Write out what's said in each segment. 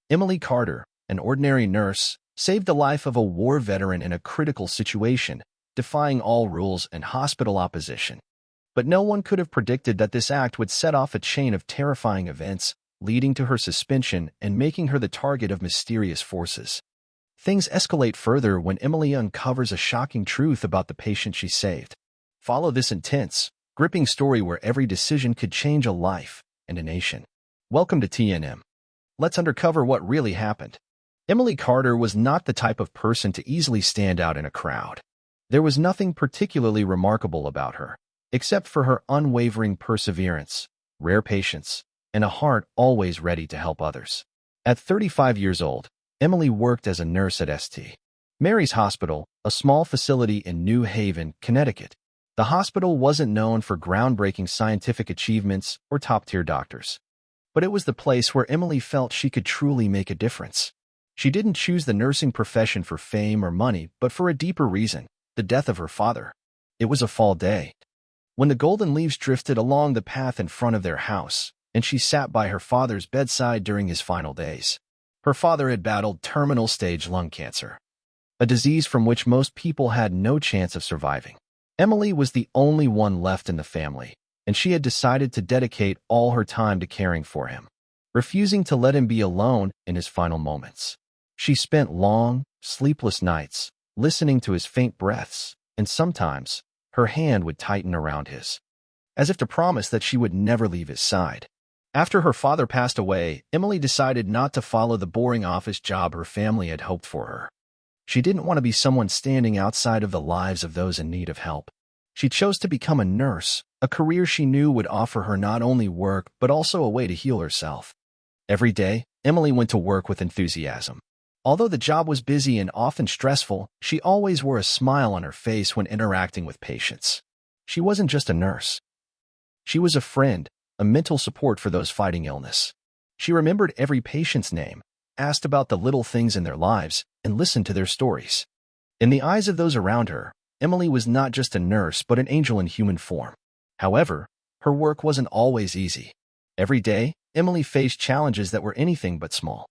Emily Carter, an ordinary nurse, saved the life of a war veteran in a critical situation, defying all rules and hospital opposition. But no one could have predicted that this act would set off a chain of terrifying events, leading to her suspension and making her the target of mysterious forces. Things escalate further when Emily uncovers a shocking truth about the patient she saved. Follow this intense, gripping story where every decision could change a life and a nation. Welcome to TNM. Let's uncover what really happened. Emily Carter was not the type of person to easily stand out in a crowd. There was nothing particularly remarkable about her, except for her unwavering perseverance, rare patience, and a heart always ready to help others. At 35 years old, Emily worked as a nurse at St. Mary's Hospital, a small facility in New Haven, Connecticut. The hospital wasn't known for groundbreaking scientific achievements or top-tier doctors. But it was the place where Emily felt she could truly make a difference. She didn't choose the nursing profession for fame or money, but for a deeper reason, the death of her father. It was a fall day, when the golden leaves drifted along the path in front of their house, and she sat by her father's bedside during his final days. Her father had battled terminal-stage lung cancer, a disease from which most people had no chance of surviving. Emily was the only one left in the family, and she had decided to dedicate all her time to caring for him, refusing to let him be alone in his final moments. She spent long, sleepless nights, listening to his faint breaths, and sometimes, her hand would tighten around his, as if to promise that she would never leave his side. After her father passed away, Emily decided not to follow the boring office job her family had hoped for her. She didn't want to be someone standing outside of the lives of those in need of help. She chose to become a nurse, a career she knew would offer her not only work but also a way to heal herself. Every day, Emily went to work with enthusiasm. Although the job was busy and often stressful, she always wore a smile on her face when interacting with patients. She wasn't just a nurse. She was a friend, a mental support for those fighting illness. She remembered every patient's name, asked about the little things in their lives, and listened to their stories. In the eyes of those around her, Emily was not just a nurse but an angel in human form. However, her work wasn't always easy. Every day, Emily faced challenges that were anything but small.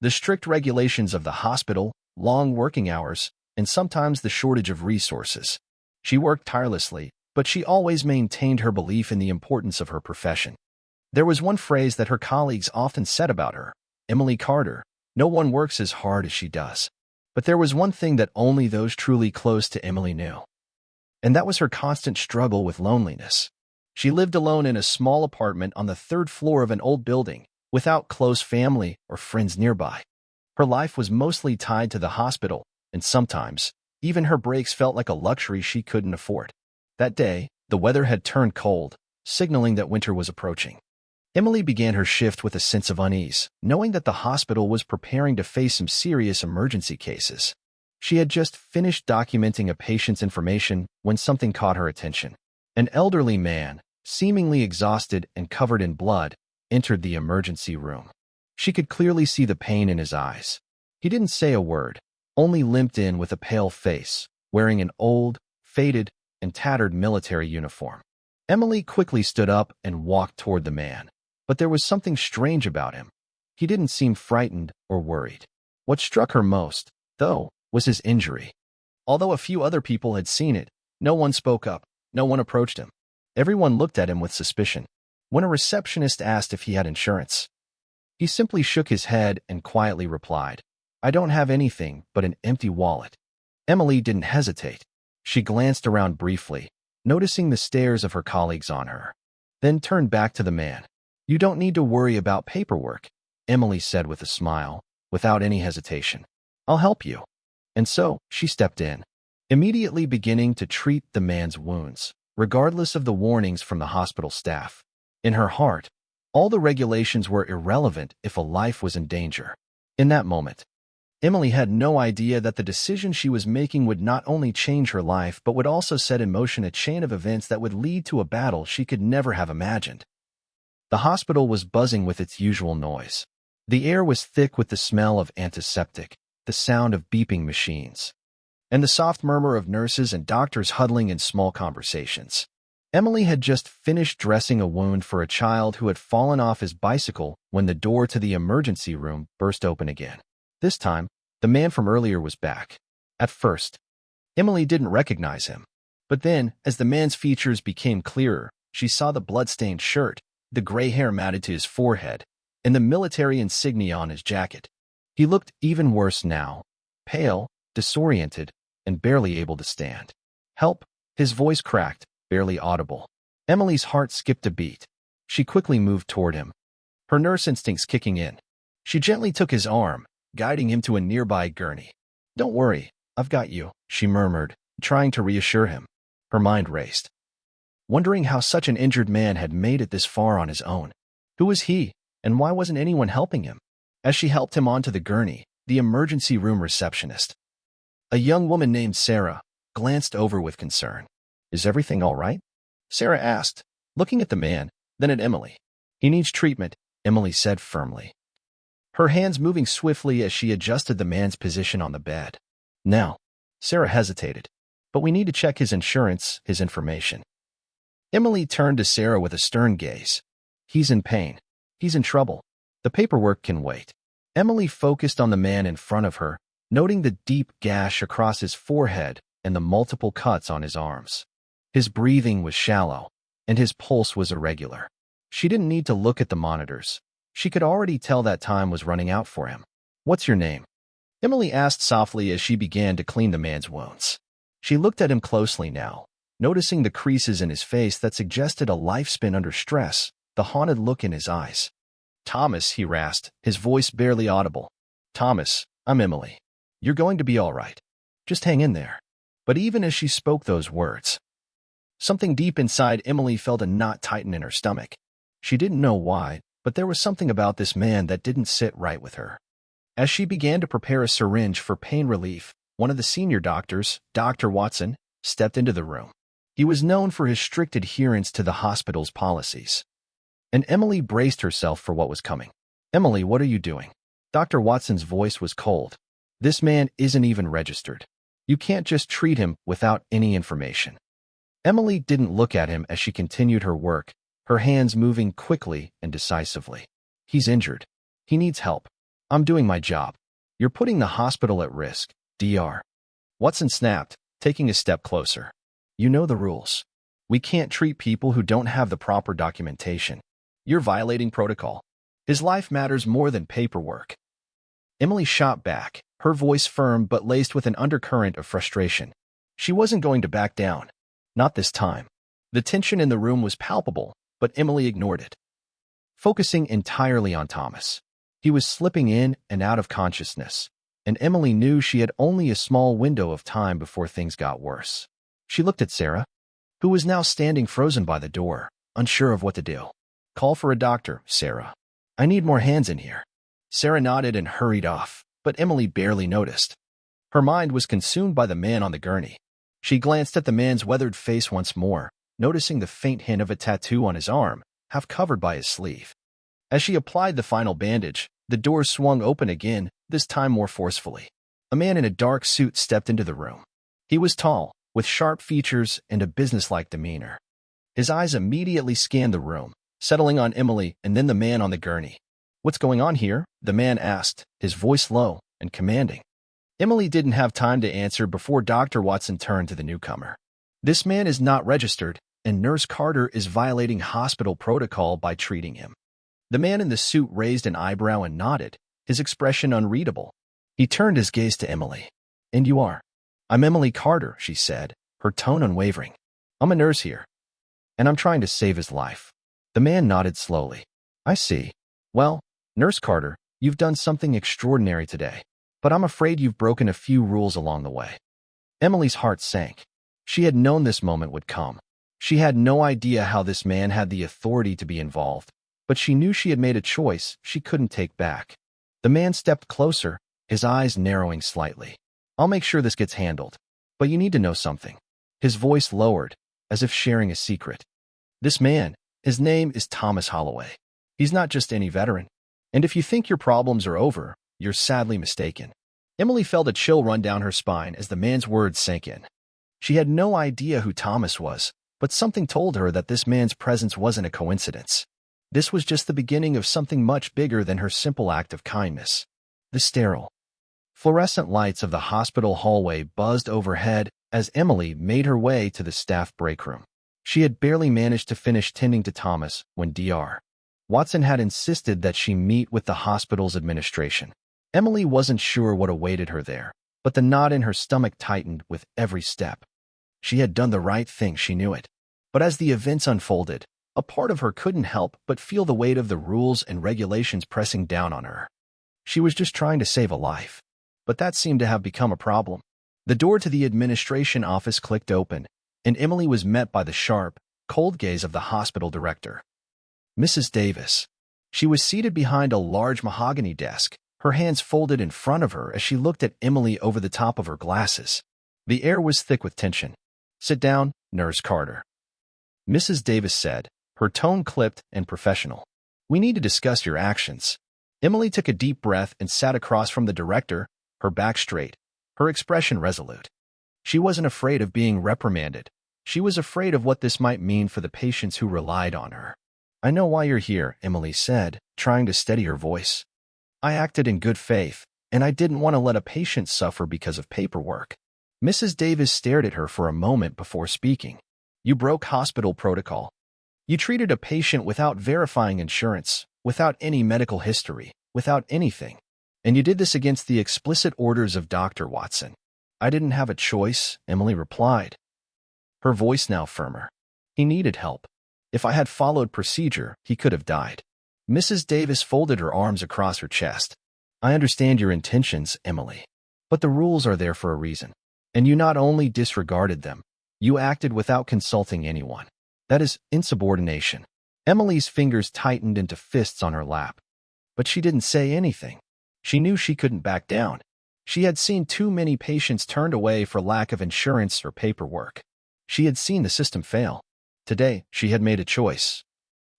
The strict regulations of the hospital, long working hours, and sometimes the shortage of resources. She worked tirelessly, but she always maintained her belief in the importance of her profession. There was one phrase that her colleagues often said about her: Emily Carter, no one works as hard as she does. But there was one thing that only those truly close to Emily knew. And that was her constant struggle with loneliness. She lived alone in a small apartment on the third floor of an old building, without close family or friends nearby. Her life was mostly tied to the hospital, and sometimes, even her breaks felt like a luxury she couldn't afford. That day, the weather had turned cold, signaling that winter was approaching. Emily began her shift with a sense of unease, knowing that the hospital was preparing to face some serious emergency cases. She had just finished documenting a patient's information when something caught her attention. An elderly man, seemingly exhausted and covered in blood, entered the emergency room. She could clearly see the pain in his eyes. He didn't say a word, only limped in with a pale face, wearing an old, faded, and tattered military uniform. Emily quickly stood up and walked toward the man. But there was something strange about him. He didn't seem frightened or worried. What struck her most, though, was his injury. Although a few other people had seen it, no one spoke up, no one approached him. Everyone looked at him with suspicion. When a receptionist asked if he had insurance, he simply shook his head and quietly replied, "I don't have anything but an empty wallet." Emily didn't hesitate. She glanced around briefly, noticing the stares of her colleagues on her, then turned back to the man. "You don't need to worry about paperwork," Emily said with a smile, without any hesitation. "I'll help you." And so, she stepped in, immediately beginning to treat the man's wounds, regardless of the warnings from the hospital staff. In her heart, all the regulations were irrelevant if a life was in danger. In that moment, Emily had no idea that the decision she was making would not only change her life but would also set in motion a chain of events that would lead to a battle she could never have imagined. The hospital was buzzing with its usual noise. The air was thick with the smell of antiseptic, the sound of beeping machines, and the soft murmur of nurses and doctors huddling in small conversations. Emily had just finished dressing a wound for a child who had fallen off his bicycle when the door to the emergency room burst open again. This time, the man from earlier was back. At first, Emily didn't recognize him. But then, as the man's features became clearer, she saw the blood-stained shirt, the gray hair matted to his forehead, and the military insignia on his jacket. He looked even worse now, pale, disoriented, and barely able to stand. "Help!" His voice cracked, barely audible. Emily's heart skipped a beat. She quickly moved toward him, her nurse instincts kicking in. She gently took his arm, guiding him to a nearby gurney. "Don't worry, I've got you," she murmured, trying to reassure him. Her mind raced, wondering how such an injured man had made it this far on his own. Who was he, and why wasn't anyone helping him? As she helped him onto the gurney, the emergency room receptionist, a young woman named Sarah, glanced over with concern. "Is everything all right?" Sarah asked, looking at the man, then at Emily. "He needs treatment," Emily said firmly, her hands moving swiftly as she adjusted the man's position on the bed. "Now," Sarah hesitated, "but we need to check his insurance, his information." Emily turned to Sarah with a stern gaze. "He's in pain. He's in trouble. The paperwork can wait." Emily focused on the man in front of her, noting the deep gash across his forehead and the multiple cuts on his arms. His breathing was shallow, and his pulse was irregular. She didn't need to look at the monitors. She could already tell that time was running out for him. "What's your name?" Emily asked softly as she began to clean the man's wounds. She looked at him closely now, noticing the creases in his face that suggested a lifespan under stress, the haunted look in his eyes. "Thomas," he rasped, his voice barely audible. "Thomas, I'm Emily. You're going to be all right. Just hang in there." But even as she spoke those words, something deep inside Emily felt a knot tighten in her stomach. She didn't know why, but there was something about this man that didn't sit right with her. As she began to prepare a syringe for pain relief, one of the senior doctors, Dr. Watson, stepped into the room. He was known for his strict adherence to the hospital's policies. And Emily braced herself for what was coming. "Emily, what are you doing?" Dr. Watson's voice was cold. "This man isn't even registered. You can't just treat him without any information." Emily didn't look at him as she continued her work, her hands moving quickly and decisively. "He's injured. He needs help. I'm doing my job. You're putting the hospital at risk, Dr. Watson snapped, taking a step closer. "You know the rules. We can't treat people who don't have the proper documentation. You're violating protocol. His life matters more than paperwork." Emily shot back, her voice firm but laced with an undercurrent of frustration. She wasn't going to back down. Not this time. The tension in the room was palpable, but Emily ignored it, focusing entirely on Thomas. He was slipping in and out of consciousness, and Emily knew she had only a small window of time before things got worse. She looked at Sarah, who was now standing frozen by the door, unsure of what to do. "Call for a doctor, Sarah. I need more hands in here." Sarah nodded and hurried off, but Emily barely noticed. Her mind was consumed by the man on the gurney. She glanced at the man's weathered face once more, noticing the faint hint of a tattoo on his arm, half covered by his sleeve. As she applied the final bandage, the door swung open again, this time more forcefully. A man in a dark suit stepped into the room. He was tall, with sharp features and a businesslike demeanor. His eyes immediately scanned the room, settling on Emily and then the man on the gurney. "What's going on here?" the man asked, his voice low and commanding. Emily didn't have time to answer before Dr. Watson turned to the newcomer. "This man is not registered, and Nurse Carter is violating hospital protocol by treating him." The man in the suit raised an eyebrow and nodded, his expression unreadable. He turned his gaze to Emily. "And you are?" "I'm Emily Carter," she said, her tone unwavering. "I'm a nurse here, and I'm trying to save his life." The man nodded slowly. "I see. Well, Nurse Carter, you've done something extraordinary today, but I'm afraid you've broken a few rules along the way." Emily's heart sank. She had known this moment would come. She had no idea how this man had the authority to be involved, but she knew she had made a choice she couldn't take back. The man stepped closer, his eyes narrowing slightly. "I'll make sure this gets handled, but you need to know something." His voice lowered, as if sharing a secret. "This man, his name is Thomas Holloway. He's not just any veteran. And if you think your problems are over, you're sadly mistaken." Emily felt a chill run down her spine as the man's words sank in. She had no idea who Thomas was, But something told her that this man's presence wasn't a coincidence. This was just the beginning of something much bigger than her simple act of kindness. The sterile, fluorescent lights of the hospital hallway buzzed overhead as Emily made her way to the staff break room. She had barely managed to finish tending to Thomas when Dr. Watson had insisted that she meet with the hospital's administration. Emily wasn't sure what awaited her there, but the knot in her stomach tightened with every step. She had done the right thing, she knew it. But as the events unfolded, a part of her couldn't help but feel the weight of the rules and regulations pressing down on her. She was just trying to save a life. But that seemed to have become a problem. The door to the administration office clicked open, and Emily was met by the sharp, cold gaze of the hospital director. Mrs. Davis. She was seated behind a large mahogany desk, her hands folded in front of her as she looked at Emily over the top of her glasses. The air was thick with tension. "Sit down, Nurse Carter," Mrs. Davis said, her tone clipped and professional. "We need to discuss your actions." Emily took a deep breath and sat across from the director, her back straight, her expression resolute. She wasn't afraid of being reprimanded. She was afraid of what this might mean for the patients who relied on her. "I know why you're here," Emily said, trying to steady her voice. "I acted in good faith, and I didn't want to let a patient suffer because of paperwork." Mrs. Davis stared at her for a moment before speaking. "You broke hospital protocol. You treated a patient without verifying insurance, without any medical history, without anything. And you did this against the explicit orders of Dr. Watson." "I didn't have a choice," Emily replied, her voice now firmer. "He needed help. If I had followed procedure, he could have died." Mrs. Davis folded her arms across her chest. "I understand your intentions, Emily. But the rules are there for a reason. And you not only disregarded them, you acted without consulting anyone. That is insubordination." Emily's fingers tightened into fists on her lap. But she didn't say anything. She knew she couldn't back down. She had seen too many patients turned away for lack of insurance or paperwork. She had seen the system fail. Today, she had made a choice.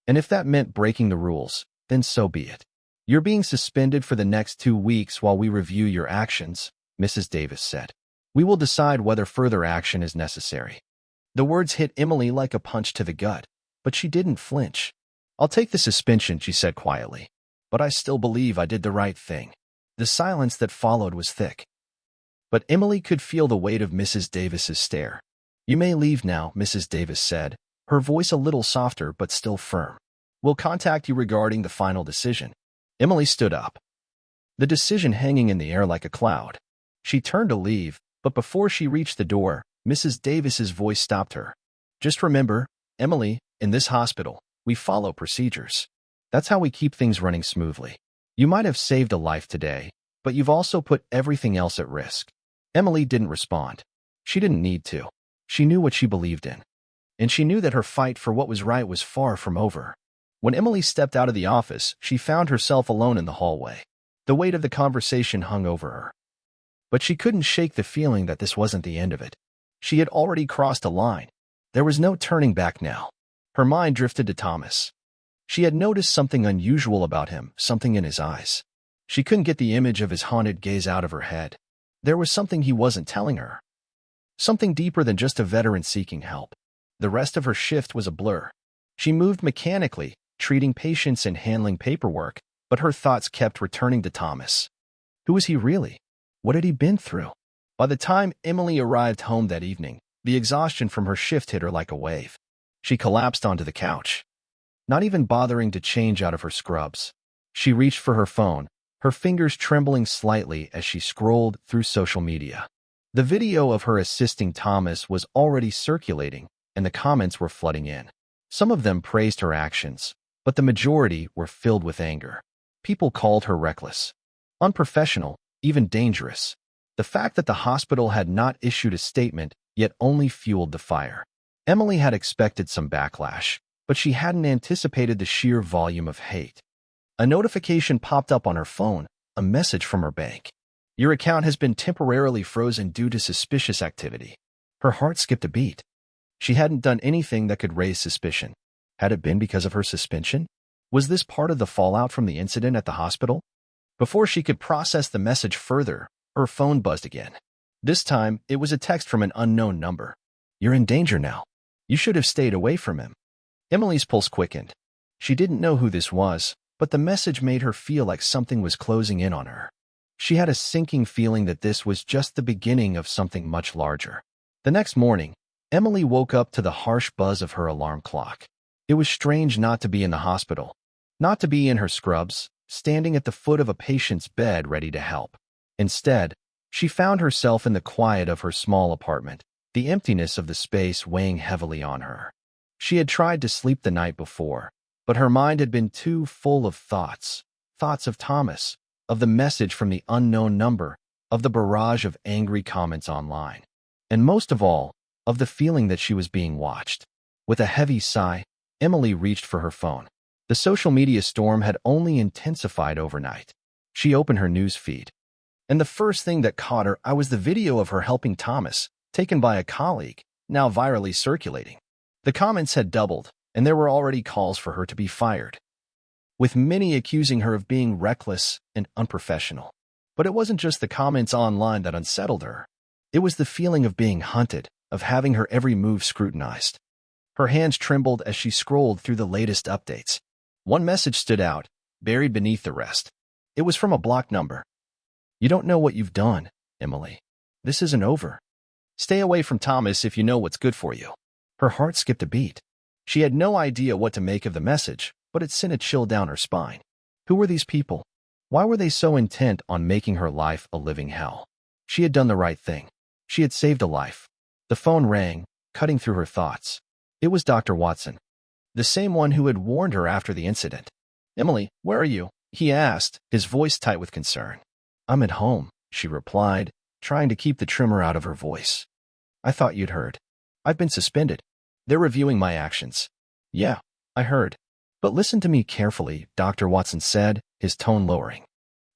And if that meant breaking the rules, then so be it. "You're being suspended for the next 2 weeks while we review your actions," Mrs. Davis said. "We will decide whether further action is necessary." The words hit Emily like a punch to the gut, but she didn't flinch. "I'll take the suspension," she said quietly. "But I still believe I did the right thing." The silence that followed was thick. But Emily could feel the weight of Mrs. Davis's stare. "You may leave now," Mrs. Davis said, her voice a little softer but still firm. "We'll contact you regarding the final decision." Emily stood up, the decision hanging in the air like a cloud. She turned to leave, but before she reached the door, Mrs. Davis's voice stopped her. "Just remember, Emily, in this hospital, we follow procedures. That's how we keep things running smoothly. You might have saved a life today, but you've also put everything else at risk." Emily didn't respond. She didn't need to. She knew what she believed in. And she knew that her fight for what was right was far from over. When Emily stepped out of the office, she found herself alone in the hallway. The weight of the conversation hung over her. But she couldn't shake the feeling that this wasn't the end of it. She had already crossed a line. There was no turning back now. Her mind drifted to Thomas. She had noticed something unusual about him, something in his eyes. She couldn't get the image of his haunted gaze out of her head. There was something he wasn't telling her. Something deeper than just a veteran seeking help. The rest of her shift was a blur. She moved mechanically, treating patients and handling paperwork, but her thoughts kept returning to Thomas. Who was he really? What had he been through? By the time Emily arrived home that evening, the exhaustion from her shift hit her like a wave. She collapsed onto the couch, not even bothering to change out of her scrubs. She reached for her phone, her fingers trembling slightly as she scrolled through social media. The video of her assisting Thomas was already circulating, and the comments were flooding in. Some of them praised her actions, but the majority were filled with anger. People called her reckless, unprofessional, even dangerous. The fact that the hospital had not issued a statement yet only fueled the fire. Emily had expected some backlash, but she hadn't anticipated the sheer volume of hate. A notification popped up on her phone, a message from her bank. "Your account has been temporarily frozen due to suspicious activity." Her heart skipped a beat. She hadn't done anything that could raise suspicion. Had it been because of her suspension? Was this part of the fallout from the incident at the hospital? Before she could process the message further, her phone buzzed again. This time, it was a text from an unknown number. "You're in danger now. You should have stayed away from him. Emily's pulse quickened. She didn't know who this was, but the message made her feel like something was closing in on her. She had a sinking feeling that this was just the beginning of something much larger. The next morning, Emily woke up to the harsh buzz of her alarm clock. It was strange not to be in the hospital, not to be in her scrubs, standing at the foot of a patient's bed ready to help. Instead, she found herself in the quiet of her small apartment, the emptiness of the space weighing heavily on her. She had tried to sleep the night before, but her mind had been too full of thoughts of Thomas, of the message from the unknown number, of the barrage of angry comments online, and most of all, of the feeling that she was being watched. With a heavy sigh, Emily reached for her phone. The social media storm had only intensified overnight. She opened her news feed, and the first thing that caught her eye was the video of her helping Thomas, taken by a colleague, now virally circulating. The comments had doubled, and there were already calls for her to be fired, with many accusing her of being reckless and unprofessional. But it wasn't just the comments online that unsettled her. It was the feeling of being hunted, of having her every move scrutinized. Her hands trembled as she scrolled through the latest updates. One message stood out, buried beneath the rest. It was from a blocked number. You don't know what you've done, Emily. This isn't over. Stay away from Thomas if you know what's good for you. Her heart skipped a beat. She had no idea what to make of the message, but it sent a chill down her spine. Who were these people? Why were they so intent on making her life a living hell? She had done the right thing. She had saved a life. The phone rang, cutting through her thoughts. It was Dr. Watson, the same one who had warned her after the incident. Emily, where are you? He asked, his voice tight with concern. I'm at home, she replied, trying to keep the tremor out of her voice. I thought you'd heard. I've been suspended. They're reviewing my actions. Yeah, I heard. But listen to me carefully, Dr. Watson said, his tone lowering.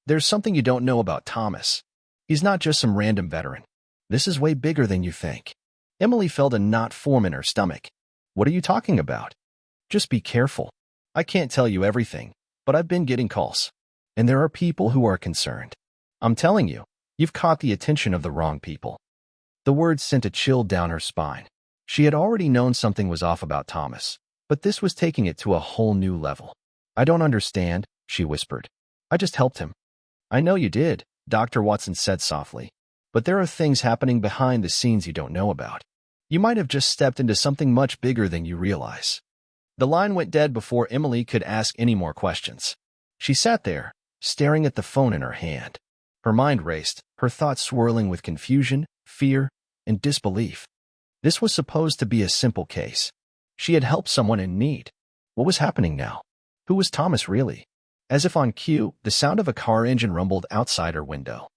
There's something you don't know about Thomas. He's not just some random veteran. This is way bigger than you think. Emily felt a knot form in her stomach. What are you talking about? Just be careful. I can't tell you everything, but I've been getting calls. And there are people who are concerned. I'm telling you, you've caught the attention of the wrong people. The words sent a chill down her spine. She had already known something was off about Thomas, but this was taking it to a whole new level. I don't understand, she whispered. I just helped him. I know you did, Dr. Watson said softly. But there are things happening behind the scenes you don't know about. You might have just stepped into something much bigger than you realize. The line went dead before Emily could ask any more questions. She sat there, staring at the phone in her hand. Her mind raced, her thoughts swirling with confusion, fear, and disbelief. This was supposed to be a simple case. She had helped someone in need. What was happening now? Who was Thomas really? As if on cue, the sound of a car engine rumbled outside her window.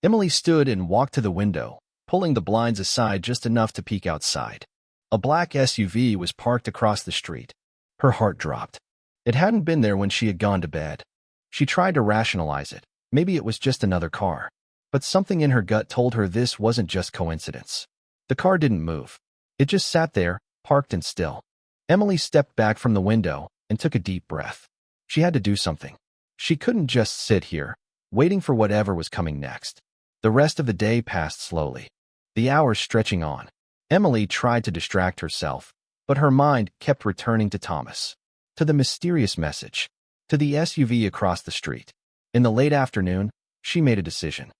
Emily stood and walked to the window, pulling the blinds aside just enough to peek outside. A black SUV was parked across the street. Her heart dropped. It hadn't been there when she had gone to bed. She tried to rationalize it. Maybe it was just another car. But something in her gut told her this wasn't just coincidence. The car didn't move. It just sat there, parked and still. Emily stepped back from the window and took a deep breath. She had to do something. She couldn't just sit here, waiting for whatever was coming next. The rest of the day passed slowly, the hours stretching on. Emily tried to distract herself, but her mind kept returning to Thomas, to the mysterious message, to the SUV across the street. In the late afternoon, she made a decision.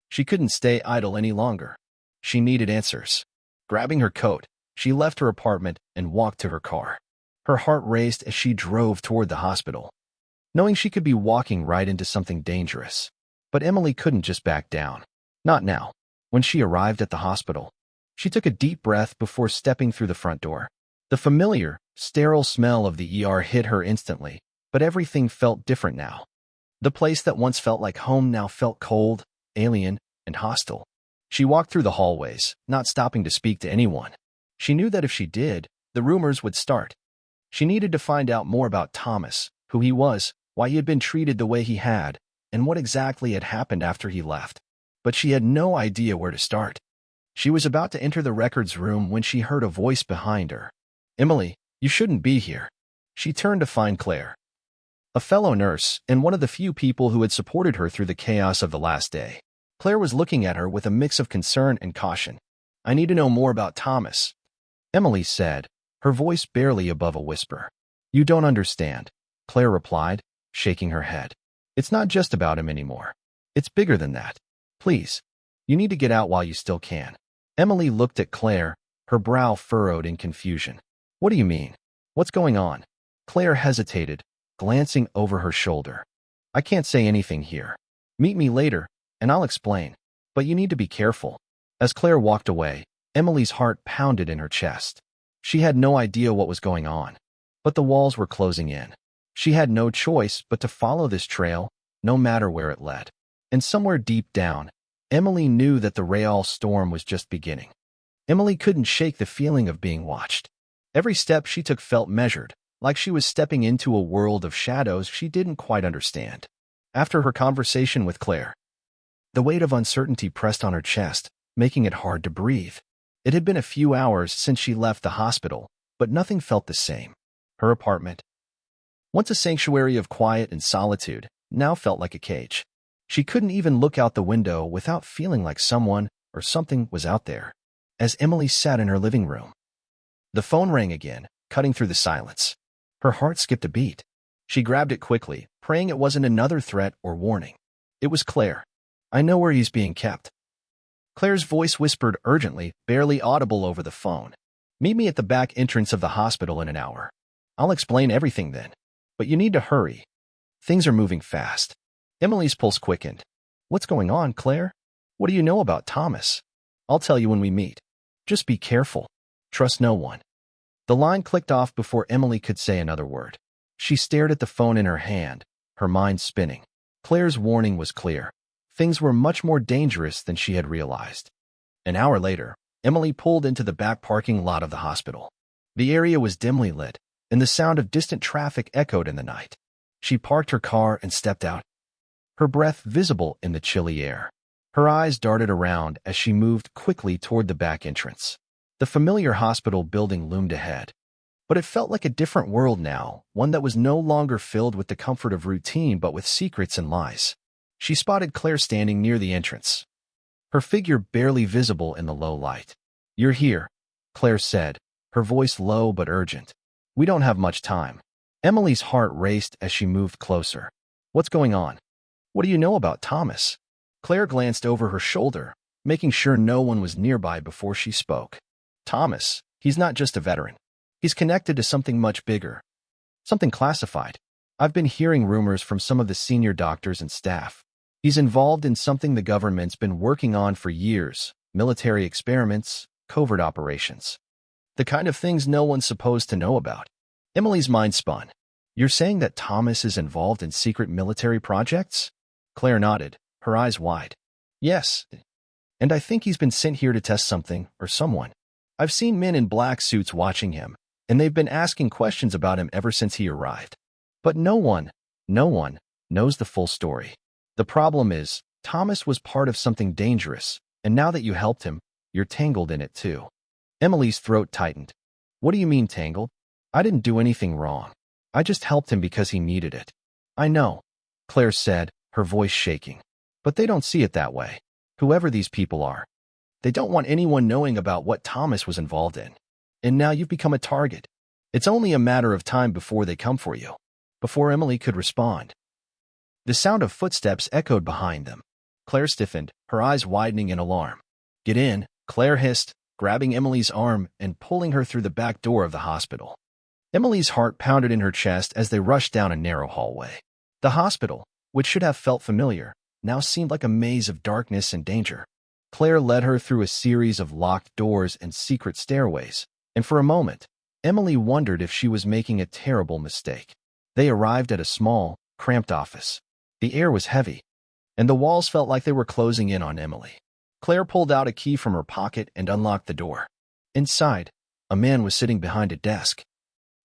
She couldn't stay idle any longer. She needed answers. Grabbing her coat, she left her apartment and walked to her car. Her heart raced as she drove toward the hospital, knowing she could be walking right into something dangerous. But Emily couldn't just back down. Not now. When she arrived at the hospital, she took a deep breath before stepping through the front door. The familiar, sterile smell of the ER hit her instantly, but everything felt different now. The place that once felt like home now felt cold, alien, and hostile. She walked through the hallways, not stopping to speak to anyone. She knew that if she did, the rumors would start. She needed to find out more about Thomas, who he was, why he had been treated the way he had, and what exactly had happened after he left. But she had no idea where to start. She was about to enter the records room when she heard a voice behind her. Emily, you shouldn't be here. She turned to find Claire, a fellow nurse and one of the few people who had supported her through the chaos of the last day. Claire was looking at her with a mix of concern and caution. I need to know more about Thomas, Emily said, her voice barely above a whisper. "You don't understand," Claire replied, shaking her head. "It's not just about him anymore. It's bigger than that. Please, you need to get out while you still can." Emily looked at Claire, her brow furrowed in confusion. "What do you mean? What's going on?" Claire hesitated, glancing over her shoulder. "I can't say anything here. Meet me later, and I'll explain. But you need to be careful." As Claire walked away, Emily's heart pounded in her chest. She had no idea what was going on, but the walls were closing in. She had no choice but to follow this trail, no matter where it led. And somewhere deep down, Emily knew that the Real storm was just beginning. Emily couldn't shake the feeling of being watched. Every step she took felt measured, like she was stepping into a world of shadows she didn't quite understand. After her conversation with Claire, the weight of uncertainty pressed on her chest, making it hard to breathe. It had been a few hours since she left the hospital, but nothing felt the same. Her apartment, once a sanctuary of quiet and solitude, now felt like a cage. She couldn't even look out the window without feeling like someone or something was out there. As Emily sat in her living room, the phone rang again, cutting through the silence. Her heart skipped a beat. She grabbed it quickly, praying it wasn't another threat or warning. It was Claire. "I know where he's being kept." Claire's voice whispered urgently, barely audible over the phone. "Meet me at the back entrance of the hospital in an hour. I'll explain everything then. But you need to hurry. Things are moving fast." Emily's pulse quickened. "What's going on, Claire? What do you know about Thomas?" "I'll tell you when we meet. Just be careful. Trust no one." The line clicked off before Emily could say another word. She stared at the phone in her hand, her mind spinning. Claire's warning was clear. Things were much more dangerous than she had realized. An hour later, Emily pulled into the back parking lot of the hospital. The area was dimly lit, and the sound of distant traffic echoed in the night. She parked her car and stepped out, her breath visible in the chilly air. Her eyes darted around as she moved quickly toward the back entrance. The familiar hospital building loomed ahead. But it felt like a different world now, one that was no longer filled with the comfort of routine but with secrets and lies. She spotted Claire standing near the entrance, her figure barely visible in the low light. "You're here," Claire said, her voice low but urgent. "We don't have much time." Emily's heart raced as she moved closer. "What's going on? What do you know about Thomas?" Claire glanced over her shoulder, making sure no one was nearby before she spoke. "Thomas, he's not just a veteran. He's connected to something much bigger. Something classified. I've been hearing rumors from some of the senior doctors and staff. He's involved in something the government's been working on for years, military experiments, covert operations. The kind of things no one's supposed to know about." Emily's mind spun. "You're saying that Thomas is involved in secret military projects?" Claire nodded, her eyes wide. "Yes, and I think he's been sent here to test something or someone. I've seen men in black suits watching him, and they've been asking questions about him ever since he arrived. But no one knows the full story. The problem is, Thomas was part of something dangerous, and now that you helped him, you're tangled in it too." Emily's throat tightened. "What do you mean tangled? I didn't do anything wrong. I just helped him because he needed it." "I know," Claire said, her voice shaking. "But they don't see it that way. Whoever these people are, they don't want anyone knowing about what Thomas was involved in. And now you've become a target. It's only a matter of time before they come for you." Before Emily could respond, the sound of footsteps echoed behind them. Claire stiffened, her eyes widening in alarm. "Get in," Claire hissed, grabbing Emily's arm and pulling her through the back door of the hospital. Emily's heart pounded in her chest as they rushed down a narrow hallway. The hospital, which should have felt familiar, now seemed like a maze of darkness and danger. Claire led her through a series of locked doors and secret stairways, and for a moment, Emily wondered if she was making a terrible mistake. They arrived at a small, cramped office. The air was heavy, and the walls felt like they were closing in on Emily. Claire pulled out a key from her pocket and unlocked the door. Inside, a man was sitting behind a desk,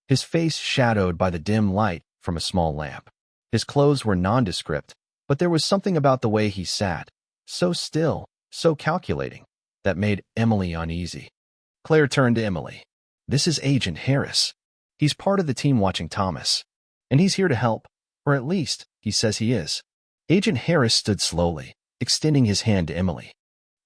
his face shadowed by the dim light from a small lamp. His clothes were nondescript, but there was something about the way he sat, so still, so calculating, that made Emily uneasy. Claire turned to Emily. "This is Agent Harris. He's part of the team watching Thomas, and he's here to help, or at least, he says he is." Agent Harris stood slowly, extending his hand to Emily.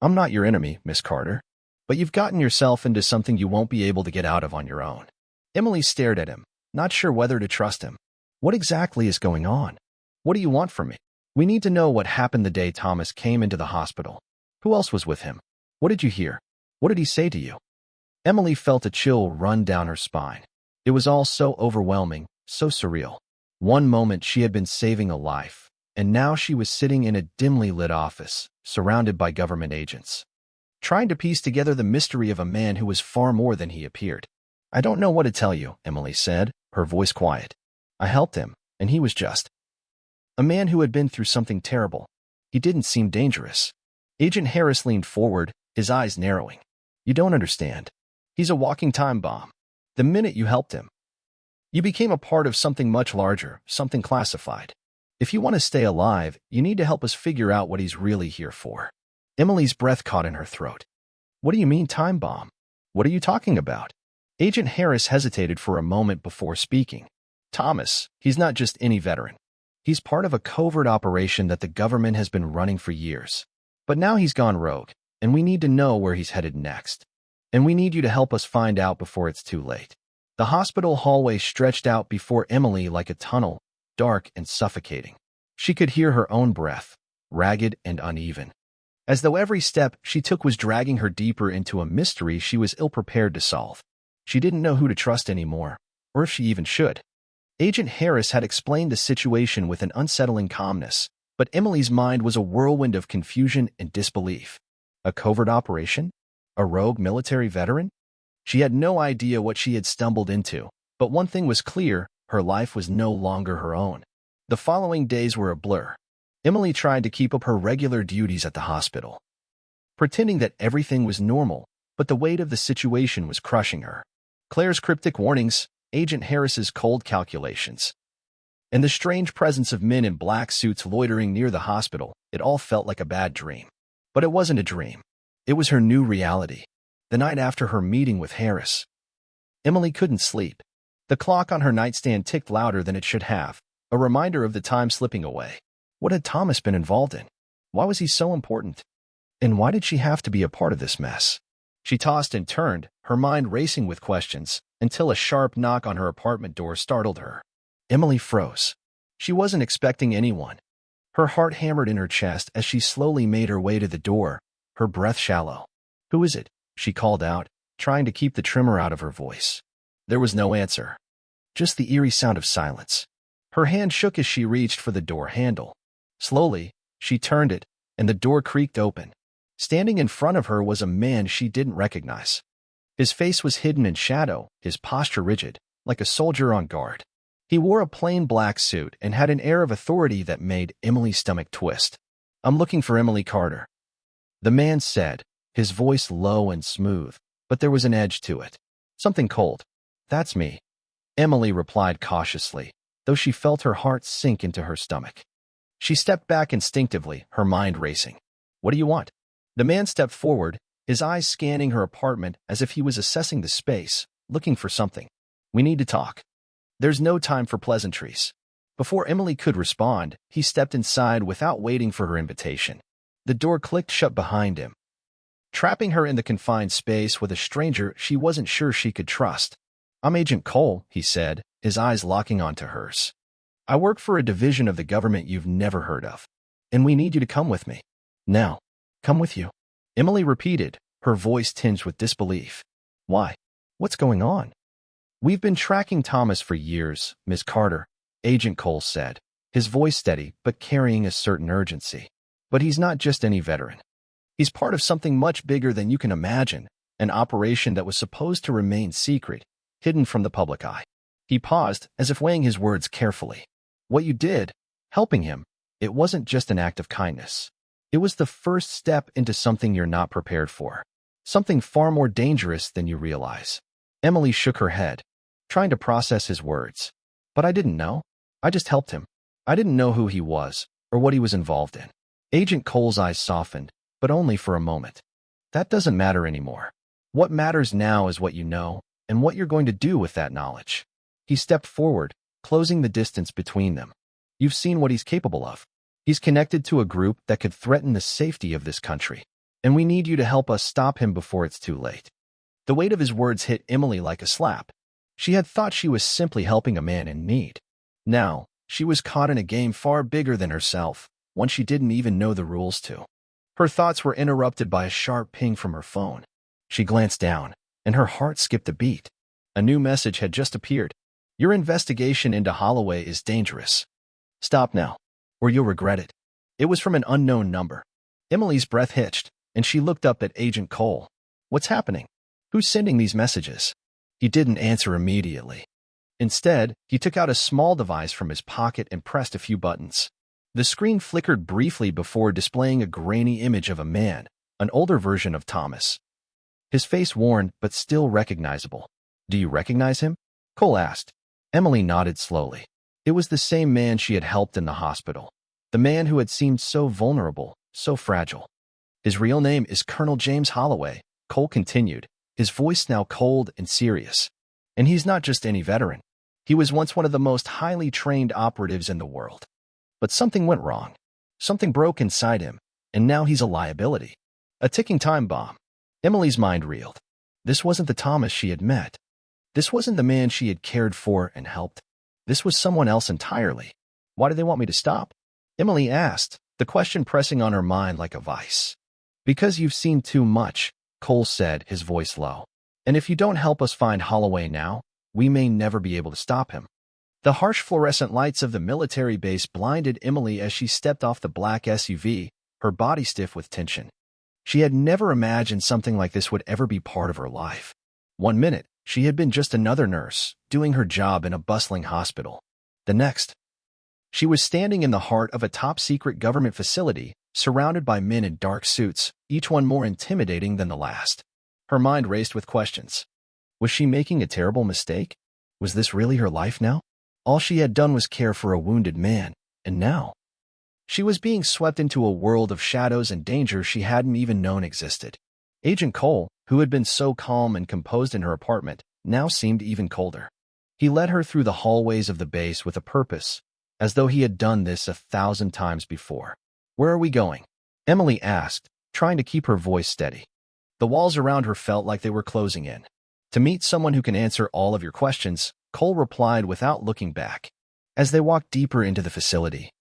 "I'm not your enemy, Miss Carter, but you've gotten yourself into something you won't be able to get out of on your own. Emily stared at him, not sure whether to trust him. What exactly is going on? What do you want from me? We need to know what happened the day Thomas came into the hospital. Who else was with him? What did you hear? What did he say to you? Emily felt a chill run down her spine. It was all so overwhelming, so surreal. One moment she had been saving a life, and now she was sitting in a dimly lit office, surrounded by government agents, trying to piece together the mystery of a man who was far more than he appeared. I don't know what to tell you, Emily said, her voice quiet. I helped him, and he was just a man who had been through something terrible. He didn't seem dangerous. Agent Harris leaned forward, his eyes narrowing. You don't understand. He's a walking time bomb. The minute you helped him, you became a part of something much larger, something classified. If you want to stay alive, you need to help us figure out what he's really here for. Emily's breath caught in her throat. What do you mean, time bomb? What are you talking about? Agent Harris hesitated for a moment before speaking. Thomas, he's not just any veteran. He's part of a covert operation that the government has been running for years. But now he's gone rogue, and we need to know where he's headed next. And we need you to help us find out before it's too late. The hospital hallway stretched out before Emily like a tunnel, dark and suffocating. She could hear her own breath, ragged and uneven, as though every step she took was dragging her deeper into a mystery she was ill-prepared to solve. She didn't know who to trust anymore, or if she even should. Agent Harris had explained the situation with an unsettling calmness, but Emily's mind was a whirlwind of confusion and disbelief. A covert operation? A rogue military veteran? She had no idea what she had stumbled into, but one thing was clear, her life was no longer her own. The following days were a blur. Emily tried to keep up her regular duties at the hospital, pretending that everything was normal, but the weight of the situation was crushing her. Claire's cryptic warnings, Agent Harris's cold calculations, and the strange presence of men in black suits loitering near the hospital, it all felt like a bad dream. But it wasn't a dream. It was her new reality. The night after her meeting with Harris, Emily couldn't sleep. The clock on her nightstand ticked louder than it should have, a reminder of the time slipping away. What had Thomas been involved in? Why was he so important? And why did she have to be a part of this mess? She tossed and turned, her mind racing with questions, until a sharp knock on her apartment door startled her. Emily froze. She wasn't expecting anyone. Her heart hammered in her chest as she slowly made her way to the door, her breath shallow. Who is it? She called out, trying to keep the tremor out of her voice. There was no answer. Just the eerie sound of silence. Her hand shook as she reached for the door handle. Slowly, she turned it, and the door creaked open. Standing in front of her was a man she didn't recognize. His face was hidden in shadow, his posture rigid, like a soldier on guard. He wore a plain black suit and had an air of authority that made Emily's stomach twist. I'm looking for Emily Carter, the man said, his voice low and smooth, but there was an edge to it. Something cold. That's me, Emily replied cautiously, though she felt her heart sink into her stomach. She stepped back instinctively, her mind racing. What do you want? The man stepped forward, his eyes scanning her apartment as if he was assessing the space, looking for something. We need to talk. There's no time for pleasantries. Before Emily could respond, he stepped inside without waiting for her invitation. The door clicked shut behind him, trapping her in the confined space with a stranger she wasn't sure she could trust. I'm Agent Cole, he said, his eyes locking onto hers. I work for a division of the government you've never heard of, and we need you to come with me. Now, come with you, Emily repeated, her voice tinged with disbelief. Why? What's going on? We've been tracking Thomas for years, Miss Carter, Agent Cole said, his voice steady but carrying a certain urgency. But he's not just any veteran. He's part of something much bigger than you can imagine, an operation that was supposed to remain secret, hidden from the public eye. He paused, as if weighing his words carefully. What you did, helping him, it wasn't just an act of kindness. It was the first step into something you're not prepared for, something far more dangerous than you realize. Emily shook her head, trying to process his words. But I didn't know. I just helped him. I didn't know who he was, or what he was involved in. Agent Cole's eyes softened, but only for a moment. That doesn't matter anymore. What matters now is what you know, and what you're going to do with that knowledge. He stepped forward, closing the distance between them. You've seen what he's capable of. He's connected to a group that could threaten the safety of this country, and we need you to help us stop him before it's too late. The weight of his words hit Emily like a slap. She had thought she was simply helping a man in need. Now, she was caught in a game far bigger than herself, one she didn't even know the rules to. Her thoughts were interrupted by a sharp ping from her phone. She glanced down, and her heart skipped a beat. A new message had just appeared. Your investigation into Holloway is dangerous. Stop now, or you'll regret it. It was from an unknown number. Emily's breath hitched, and she looked up at Agent Cole. What's happening? Who's sending these messages? He didn't answer immediately. Instead, he took out a small device from his pocket and pressed a few buttons. The screen flickered briefly before displaying a grainy image of a man, an older version of Thomas. His face worn, but still recognizable. Do you recognize him? Cole asked. Emily nodded slowly. It was the same man she had helped in the hospital. The man who had seemed so vulnerable, so fragile. His real name is Colonel James Holloway, Cole continued, his voice now cold and serious. And he's not just any veteran. He was once one of the most highly trained operatives in the world. But something went wrong. Something broke inside him, and now he's a liability. A ticking time bomb. Emily's mind reeled. This wasn't the Thomas she had met. This wasn't the man she had cared for and helped. This was someone else entirely. Why do they want me to stop? Emily asked, the question pressing on her mind like a vice. Because you've seen too much, Cole said, his voice low. And if you don't help us find Holloway now, we may never be able to stop him. The harsh fluorescent lights of the military base blinded Emily as she stepped off the black SUV, her body stiff with tension. She had never imagined something like this would ever be part of her life. 1 minute, she had been just another nurse, doing her job in a bustling hospital. The next, she was standing in the heart of a top-secret government facility, surrounded by men in dark suits, each one more intimidating than the last. Her mind raced with questions. Was she making a terrible mistake? Was this really her life now? All she had done was care for a wounded man, and now she was being swept into a world of shadows and danger she hadn't even known existed. Agent Cole, who had been so calm and composed in her apartment, now seemed even colder. He led her through the hallways of the base with a purpose, as though he had done this 1,000 times before. Where are we going? Emily asked, trying to keep her voice steady. The walls around her felt like they were closing in. To meet someone who can answer all of your questions, Cole replied without looking back. As they walked deeper into the facility,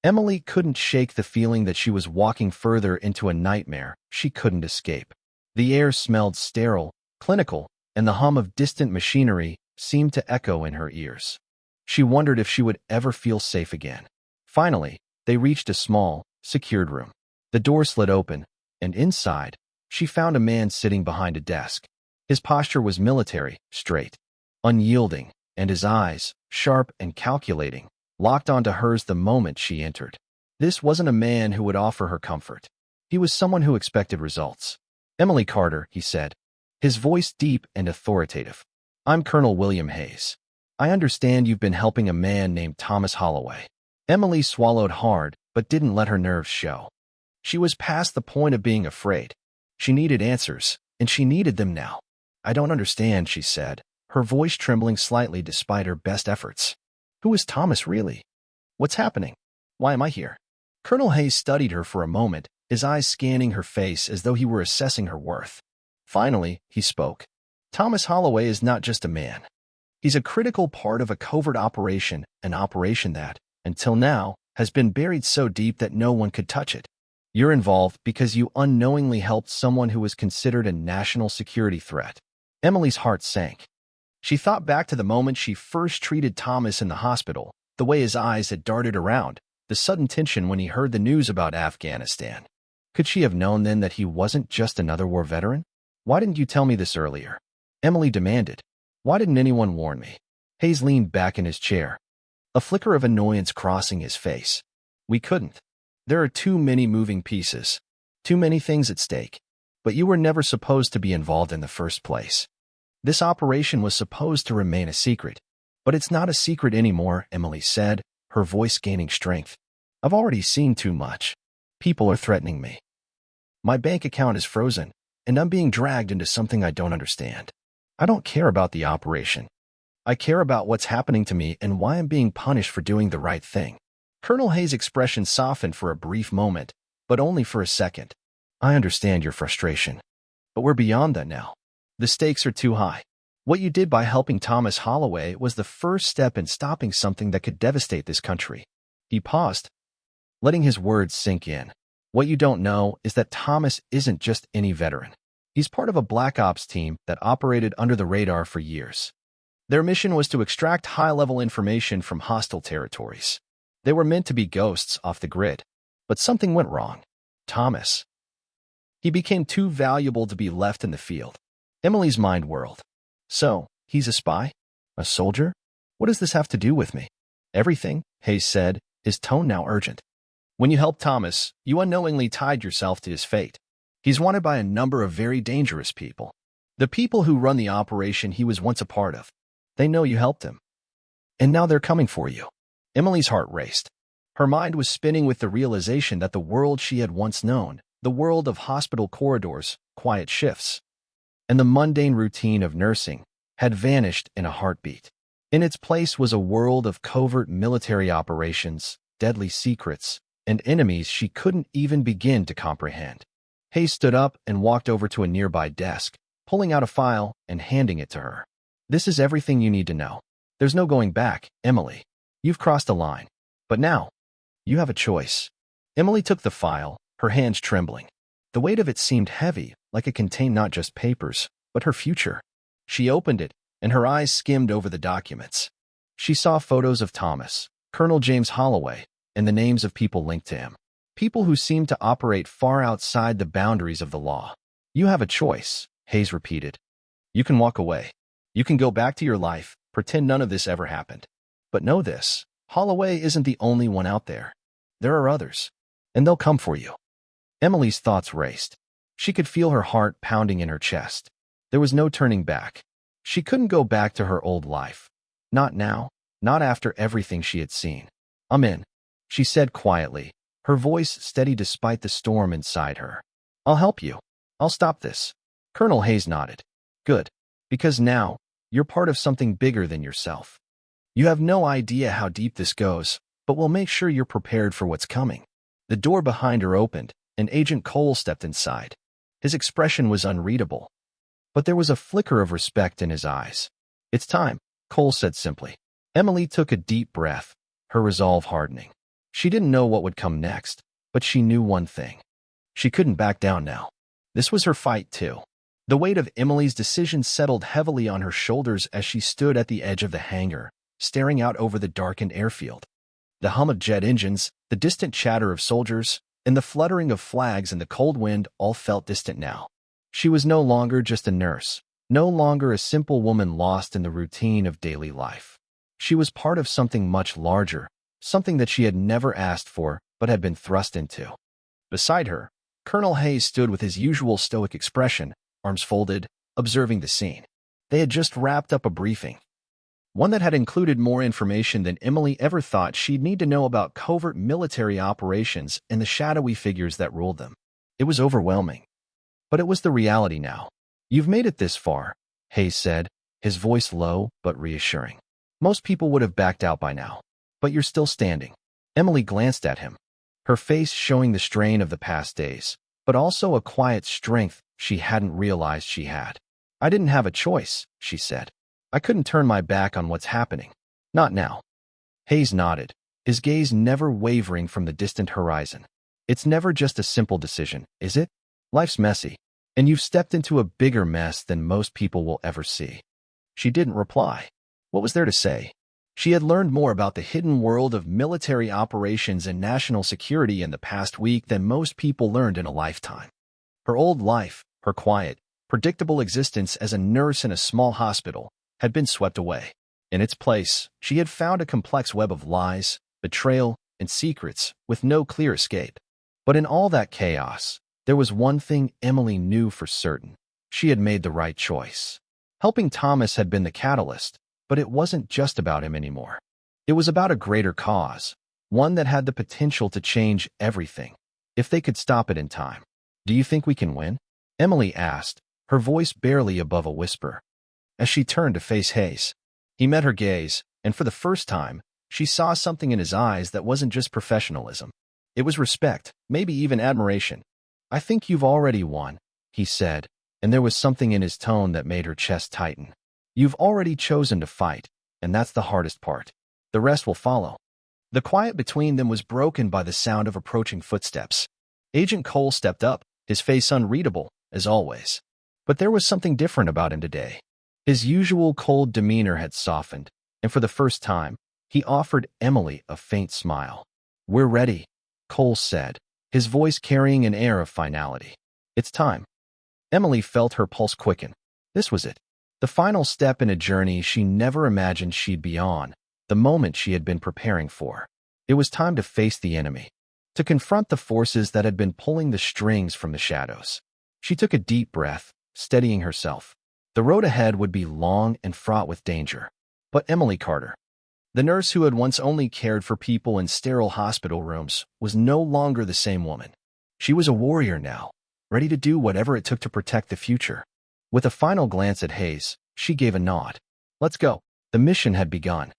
Emily couldn't shake the feeling that she was walking further into a nightmare she couldn't escape. The air smelled sterile, clinical, and the hum of distant machinery seemed to echo in her ears. She wondered if she would ever feel safe again. Finally, they reached a small, secured room. The door slid open, and inside, she found a man sitting behind a desk. His posture was military, straight, unyielding, and his eyes, sharp and calculating, locked onto hers the moment she entered. This wasn't a man who would offer her comfort. He was someone who expected results. Emily Carter, he said, his voice deep and authoritative. I'm Colonel William Hayes. I understand you've been helping a man named Thomas Holloway. Emily swallowed hard, but didn't let her nerves show. She was past the point of being afraid. She needed answers, and she needed them now. I don't understand, she said, her voice trembling slightly despite her best efforts. Who is Thomas really? What's happening? Why am I here? Colonel Hayes studied her for a moment, his eyes scanning her face as though he were assessing her worth. Finally, he spoke. Thomas Holloway is not just a man. He's a critical part of a covert operation, an operation that, until now, has been buried so deep that no one could touch it. You're involved because you unknowingly helped someone who was considered a national security threat. Emily's heart sank. She thought back to the moment she first treated Thomas in the hospital, the way his eyes had darted around, the sudden tension when he heard the news about Afghanistan. Could she have known then that he wasn't just another war veteran? Why didn't you tell me this earlier? Emily demanded. Why didn't anyone warn me? Hayes leaned back in his chair, a flicker of annoyance crossing his face. We couldn't. There are too many moving pieces, too many things at stake. But you were never supposed to be involved in the first place. This operation was supposed to remain a secret. But it's not a secret anymore, Emily said, her voice gaining strength. I've already seen too much. People are threatening me. My bank account is frozen, and I'm being dragged into something I don't understand. I don't care about the operation. I care about what's happening to me and why I'm being punished for doing the right thing. Colonel Hayes' expression softened for a brief moment, but only for a second. I understand your frustration. But we're beyond that now. The stakes are too high. What you did by helping Thomas Holloway was the first step in stopping something that could devastate this country. He paused, letting his words sink in. What you don't know is that Thomas isn't just any veteran. He's part of a black ops team that operated under the radar for years. Their mission was to extract high-level information from hostile territories. They were meant to be ghosts off the grid, but something went wrong. Thomas. He became too valuable to be left in the field. Emily's mind whirled. So, he's a spy? A soldier? What does this have to do with me? Everything, Hayes said, his tone now urgent. When you helped Thomas, you unknowingly tied yourself to his fate. He's wanted by a number of very dangerous people. The people who run the operation he was once a part of. They know you helped him. And now they're coming for you. Emily's heart raced. Her mind was spinning with the realization that the world she had once known, the world of hospital corridors, quiet shifts, and the mundane routine of nursing, had vanished in a heartbeat. In its place was a world of covert military operations, deadly secrets, and enemies she couldn't even begin to comprehend. Hayes stood up and walked over to a nearby desk, pulling out a file and handing it to her. This is everything you need to know. There's no going back, Emily. You've crossed a line. But now, you have a choice. Emily took the file, her hands trembling. The weight of it seemed heavy, like it contained not just papers, but her future. She opened it, and her eyes skimmed over the documents. She saw photos of Thomas, Colonel James Holloway, and the names of people linked to him. People who seemed to operate far outside the boundaries of the law. You have a choice, Hayes repeated. You can walk away. You can go back to your life, pretend none of this ever happened. But know this, Holloway isn't the only one out there. There are others, and they'll come for you. Emily's thoughts raced. She could feel her heart pounding in her chest. There was no turning back. She couldn't go back to her old life. Not now, not after everything she had seen. I'm in, she said quietly, her voice steady despite the storm inside her. I'll help you. I'll stop this. Colonel Hayes nodded. Good, because now, you're part of something bigger than yourself. You have no idea how deep this goes, but we'll make sure you're prepared for what's coming. The door behind her opened, and Agent Cole stepped inside. His expression was unreadable, but there was a flicker of respect in his eyes. It's time, Cole said simply. Emily took a deep breath, her resolve hardening. She didn't know what would come next, but she knew one thing. She couldn't back down now. This was her fight, too. The weight of Emily's decision settled heavily on her shoulders as she stood at the edge of the hangar, staring out over the darkened airfield. The hum of jet engines, the distant chatter of soldiers, and the fluttering of flags in the cold wind all felt distant now. She was no longer just a nurse, no longer a simple woman lost in the routine of daily life. She was part of something much larger, something that she had never asked for but had been thrust into. Beside her, Colonel Hayes stood with his usual stoic expression, arms folded, observing the scene. They had just wrapped up a briefing, one that had included more information than Emily ever thought she'd need to know about covert military operations and the shadowy figures that ruled them. It was overwhelming. But it was the reality now. You've made it this far, Hayes said, his voice low but reassuring. Most people would have backed out by now, but you're still standing. Emily glanced at him, her face showing the strain of the past days, but also a quiet strength she hadn't realized she had. I didn't have a choice, she said. I couldn't turn my back on what's happening. Not now. Hayes nodded, his gaze never wavering from the distant horizon. It's never just a simple decision, is it? Life's messy, and you've stepped into a bigger mess than most people will ever see. She didn't reply. What was there to say? She had learned more about the hidden world of military operations and national security in the past week than most people learned in a lifetime. Her old life, her quiet, predictable existence as a nurse in a small hospital, had been swept away. In its place, she had found a complex web of lies, betrayal, and secrets with no clear escape. But in all that chaos, there was one thing Emily knew for certain. She had made the right choice. Helping Thomas had been the catalyst, but it wasn't just about him anymore. It was about a greater cause, one that had the potential to change everything, if they could stop it in time. Do you think we can win? Emily asked, her voice barely above a whisper. As she turned to face Hayes, he met her gaze, and for the first time, she saw something in his eyes that wasn't just professionalism. It was respect, maybe even admiration. I think you've already won, he said, and there was something in his tone that made her chest tighten. You've already chosen to fight, and that's the hardest part. The rest will follow. The quiet between them was broken by the sound of approaching footsteps. Agent Cole stepped up, his face unreadable, as always. But there was something different about him today. His usual cold demeanor had softened, and for the first time, he offered Emily a faint smile. "We're ready," Cole said, his voice carrying an air of finality. "It's time." Emily felt her pulse quicken. This was it. The final step in a journey she never imagined she'd be on, the moment she had been preparing for. It was time to face the enemy, to confront the forces that had been pulling the strings from the shadows. She took a deep breath, steadying herself. The road ahead would be long and fraught with danger. But Emily Carter, the nurse who had once only cared for people in sterile hospital rooms, was no longer the same woman. She was a warrior now, ready to do whatever it took to protect the future. With a final glance at Hayes, she gave a nod. "Let's go." The mission had begun.